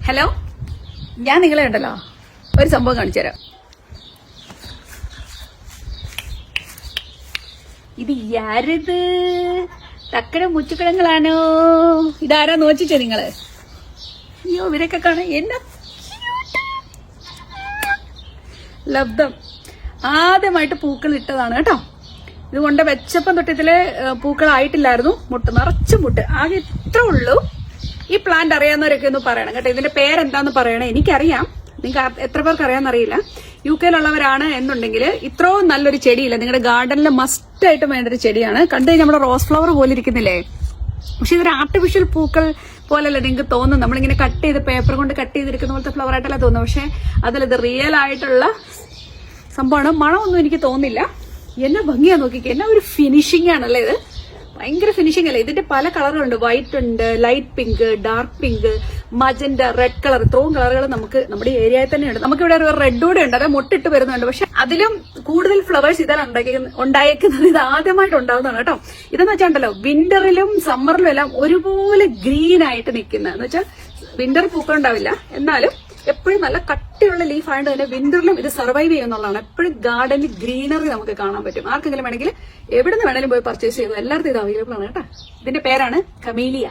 Hello, ഞാൻ നിങ്ങളെ ഉണ്ടല്ലോ ഒരു സംഭവം കാണിച്ചു തരാം. ഇത് യാരിത് തക്കട മുച്ചുക്കിഴങ്ങളാണോ? ഇതാരാ നോച്ചിച്ചേ നിങ്ങള്? അയ്യോ, ഇവരൊക്കെ കാണാൻ എന്നാ ലബ്ധം. ആദ്യമായിട്ട് പൂക്കൾ ഇട്ടതാണ് കേട്ടോ. ഇതുകൊണ്ട് വെച്ചപ്പം തൊട്ടത്തില് പൂക്കളായിട്ടില്ലായിരുന്നു. മുട്ട് നിറച്ച് മുട്ട്, ആകെ ഇത്ര ഉള്ളൂ. ഈ പ്ലാന്റ് അറിയാവുന്നവരൊക്കെ ഒന്ന് പറയണം കേട്ടോ. ഇതിന്റെ പേരെന്താന്ന് പറയണം. എനിക്കറിയാം, നിങ്ങൾക്ക് എത്ര പേർക്ക് അറിയാമെന്നറിയില്ല. UK-യിലുള്ളവരാണ് എന്നുണ്ടെങ്കിൽ ഇത്രയും നല്ലൊരു ചെടിയില്ല, നിങ്ങളുടെ ഗാർഡനിൽ മസ്റ്റ് ആയിട്ടും വേണ്ട ഒരു ചെടിയാണ്. കണ്ടു കഴിഞ്ഞാൽ നമ്മുടെ റോസ് ഫ്ലവർ പോലെ ഇരിക്കുന്നില്ലേ? പക്ഷെ ഇതൊരു ആർട്ടിഫിഷ്യൽ പൂക്കൾ പോലല്ല നിങ്ങൾക്ക് തോന്നും. നമ്മളിങ്ങനെ കട്ട് ചെയ്ത് പേപ്പർ കൊണ്ട് കട്ട് ചെയ്തിരിക്കുന്ന പോലത്തെ ഫ്ലവർ ആയിട്ടല്ല തോന്നുന്നു. പക്ഷെ അതിലിത് റിയൽ ആയിട്ടുള്ള സംഭവമാണ്. മണമൊന്നും എനിക്ക് തോന്നില്ല. എന്നാ ഭംഗിയാ നോക്കിക്കേ, എന്നാ ഒരു ഫിനിഷിംഗ് ആണല്ലേ ഇത്. ഭയങ്കര ഫിനിഷിംഗ് അല്ലേ. ഇതിന്റെ പല കളറുകളുണ്ട്. വൈറ്റ് ഉണ്ട്, light pink, dark pink, magenta, red colour. ഇത്രയും കളറുകൾ നമുക്ക് നമ്മുടെ ഏരിയയിൽ തന്നെയുണ്ട്. നമുക്കിവിടെ ഒരു റെഡ് കൂടെ ഉണ്ട്, അതായത് മുട്ടിട്ട് വരുന്നുണ്ട്. പക്ഷെ അതിലും കൂടുതൽ ഫ്ലവേഴ്സ് ഇതാണ് ഉണ്ടായിരിക്കുന്നത്. ഇത് ആദ്യമായിട്ട് ഉണ്ടാവുന്നതാണ് കേട്ടോ. ഇതെന്ന് വെച്ചാണ്ടല്ലോ വിന്ററിലും സമ്മറിലും എല്ലാം ഒരുപോലെ ഗ്രീൻ ആയിട്ട് നിൽക്കുന്ന, എന്ന് വെച്ചാൽ വിന്റർ പൂക്കൾ ഉണ്ടാവില്ല, എന്നാലും എപ്പോഴും നല്ല കട്ടിയുള്ള ലീഫ് ആയതുകൊണ്ട് തന്നെ വിന്ററിലും ഇത് സർവൈവ് ചെയ്യുന്നുള്ളതാണ്. എപ്പോഴും ഗാർഡനിൽ ഗ്രീനറി നമുക്ക് കാണാൻ പറ്റും. ആർക്കെങ്കിലും വേണമെങ്കിൽ എവിടെ നിന്ന് വേണമെങ്കിലും പോയി പർച്ചേസ് ചെയ്തു. എല്ലായിടത്തും ഇത് അവൈലബിൾ ആണ് കേട്ടോ. ഇതിന്റെ പേരാണ് കമീലിയ.